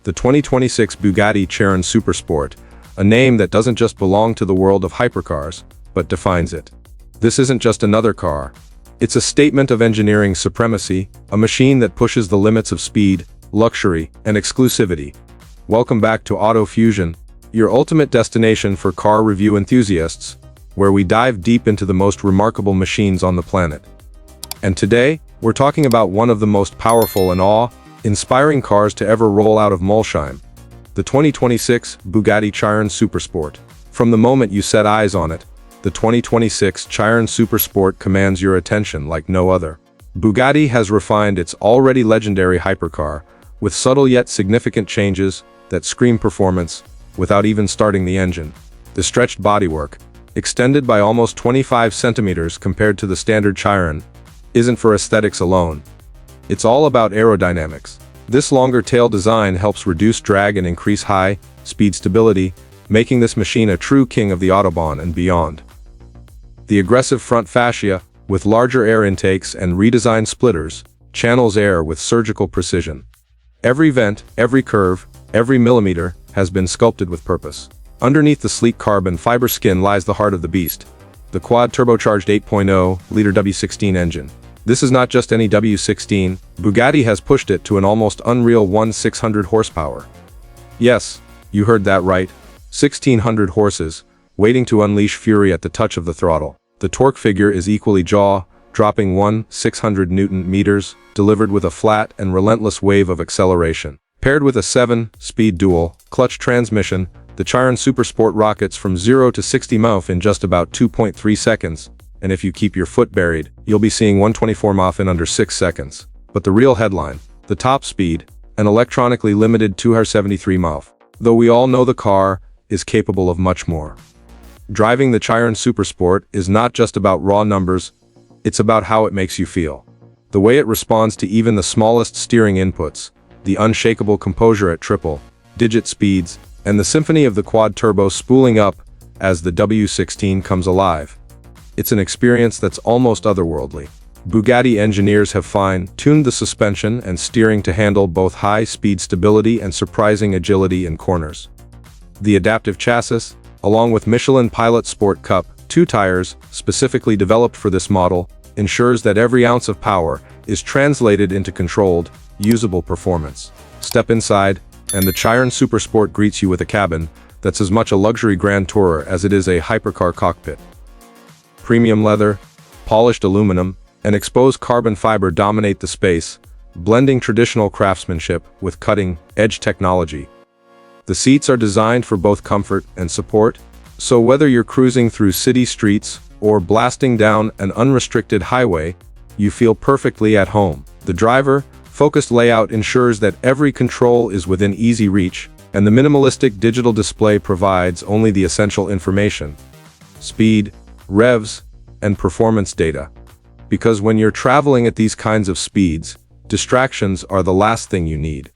the 2026 Bugatti Chiron Super Sport, a name that doesn't just belong to the world of hypercars, but defines it. This isn't just another car. It's a statement of engineering supremacy, a machine that pushes the limits of speed, luxury, and exclusivity. Welcome back to Auto Fusion, your ultimate destination for car review enthusiasts, where we dive deep into the most remarkable machines on the planet. And today, we're talking about one of the most powerful and awe-inspiring cars to ever roll out of Molsheim, the 2026 Bugatti Chiron Super Sport. From the moment you set eyes on it, the 2026 Chiron Super Sport commands your attention like no other. Bugatti has refined its already legendary hypercar with subtle yet significant changes that scream performance without even starting the engine. The stretched bodywork, extended by almost 25 centimeters compared to the standard Chiron, isn't for aesthetics alone. It's all about aerodynamics. This longer tail design helps reduce drag and increase high-speed stability, making this machine a true king of the Autobahn and beyond. The aggressive front fascia, with larger air intakes and redesigned splitters, channels air with surgical precision. Every vent, every curve, every millimeter has been sculpted with purpose. Underneath the sleek carbon fiber skin lies the heart of the beast, the quad-turbocharged 8.0-liter W16 engine. This is not just any W16, Bugatti has pushed it to an almost unreal 1,600 horsepower. Yes, you heard that right, 1,600 horses, waiting to unleash fury at the touch of the throttle. The torque figure is equally jaw-dropping 1,600 Newton-meters, delivered with a flat and relentless wave of acceleration. Paired with a 7-speed dual-clutch transmission, the Chiron Super Sport rockets from 0 to 60 mph in just about 2.3 seconds, and if you keep your foot buried, you'll be seeing 124 mph in under 6 seconds. But the real headline, the top speed, an electronically limited 273 mph. Though we all know the car is capable of much more. Driving the Chiron Super Sport is not just about raw numbers, it's about how it makes you feel. The way it responds to even the smallest steering inputs, the unshakable composure at triple-digit speeds, and the symphony of the quad-turbo spooling up as the W16 comes alive. It's an experience that's almost otherworldly. Bugatti engineers have fine-tuned the suspension and steering to handle both high-speed stability and surprising agility in corners. The adaptive chassis, along with Michelin Pilot Sport Cup 2 tires specifically developed for this model, ensures that every ounce of power is translated into controlled, usable performance. Step inside, and the Chiron Super Sport greets you with a cabin that's as much a luxury grand tourer as it is a hypercar cockpit. Premium leather, polished aluminum, and exposed carbon fiber dominate the space, blending traditional craftsmanship with cutting-edge technology. The seats are designed for both comfort and support, so whether you're cruising through city streets or blasting down an unrestricted highway, you feel perfectly at home. The driver-focused layout ensures that every control is within easy reach, and the minimalistic digital display provides only the essential information: speed, revs, and performance data. Because when you're traveling at these kinds of speeds, distractions are the last thing you need.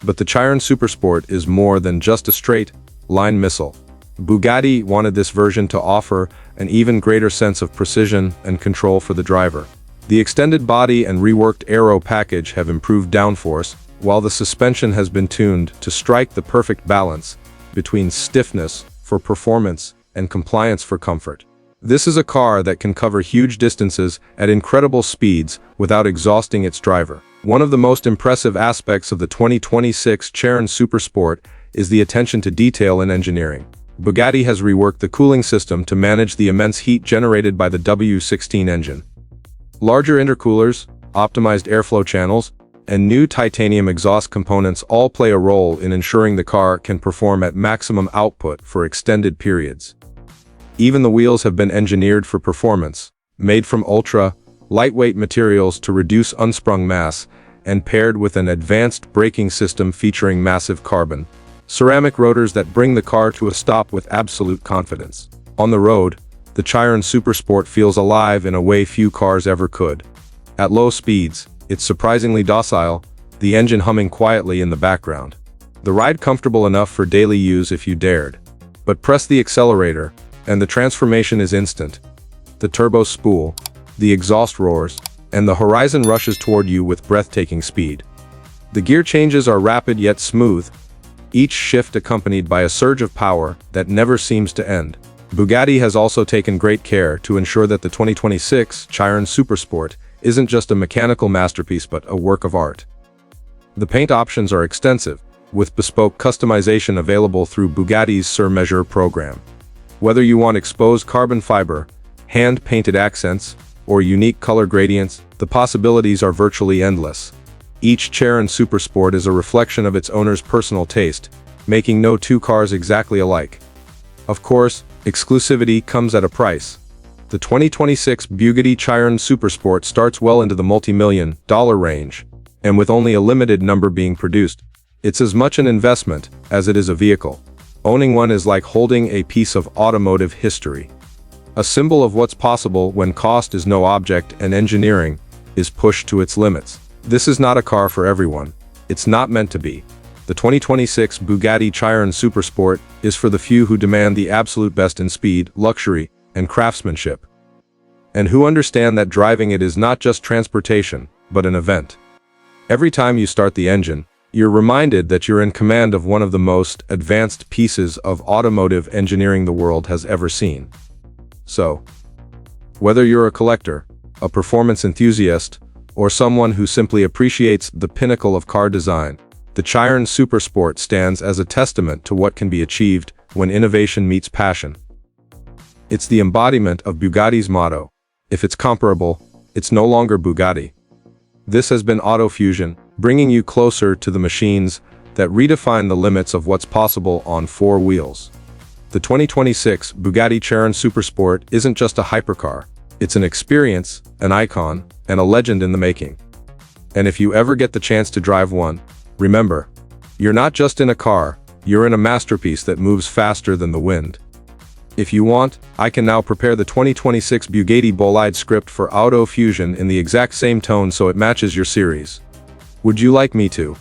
But the Chiron Super Sport is more than just a straight-line missile. Bugatti wanted this version to offer an even greater sense of precision and control for the driver. The extended body and reworked aero package have improved downforce, while the suspension has been tuned to strike the perfect balance between stiffness for performance and compliance for comfort. This is a car that can cover huge distances at incredible speeds without exhausting its driver. One of the most impressive aspects of the 2026 Chiron Super Sport is the attention to detail in engineering. Bugatti has reworked the cooling system to manage the immense heat generated by the W16 engine. Larger intercoolers, optimized airflow channels, and new titanium exhaust components all play a role in ensuring the car can perform at maximum output for extended periods. Even the wheels have been engineered for performance, made from ultra-lightweight materials to reduce unsprung mass, and paired with an advanced braking system featuring massive carbon ceramic rotors that bring the car to a stop with absolute confidence. On the road, the Chiron Super Sport feels alive in a way few cars ever could. At low speeds, it's surprisingly docile, the engine humming quietly in the background. The ride comfortable enough for daily use if you dared. But press the accelerator, and the transformation is instant. The turbo spool, the exhaust roars, and the horizon rushes toward you with breathtaking speed. The gear changes are rapid yet smooth, each shift accompanied by a surge of power that never seems to end. Bugatti has also taken great care to ensure that the 2026 Chiron Super Sport isn't just a mechanical masterpiece but a work of art. The paint options are extensive, with bespoke customization available through Bugatti's Sur-Mesure program. Whether you want exposed carbon fiber, hand-painted accents, or unique color gradients, the possibilities are virtually endless. Each Chiron Super Sport is a reflection of its owner's personal taste, making no two cars exactly alike. Of course, exclusivity comes at a price. The 2026 Bugatti Chiron Super Sport starts well into the multi-million dollar range, and with only a limited number being produced, it's as much an investment as it is a vehicle. Owning one is like holding a piece of automotive history. A symbol of what's possible when cost is no object and engineering is pushed to its limits. This is not a car for everyone. It's not meant to be. The 2026 Bugatti Chiron Super Sport is for the few who demand the absolute best in speed, luxury, and craftsmanship, and who understand that driving it is not just transportation, but an event. Every time you start the engine, you're reminded that you're in command of one of the most advanced pieces of automotive engineering the world has ever seen. So, whether you're a collector, a performance enthusiast, or someone who simply appreciates the pinnacle of car design, the Chiron Super Sport stands as a testament to what can be achieved when innovation meets passion. It's the embodiment of Bugatti's motto: if it's comparable, it's no longer Bugatti. This has been AutoFusion, bringing you closer to the machines that redefine the limits of what's possible on four wheels. The 2026 Bugatti Chiron Super Sport isn't just a hypercar. It's an experience, an icon, and a legend in the making. And if you ever get the chance to drive one, remember, you're not just in a car, you're in a masterpiece that moves faster than the wind. If you want, I can now prepare the 2026 Bugatti Bolide script for AutoFusion in the exact same tone so it matches your series. Would you like me to?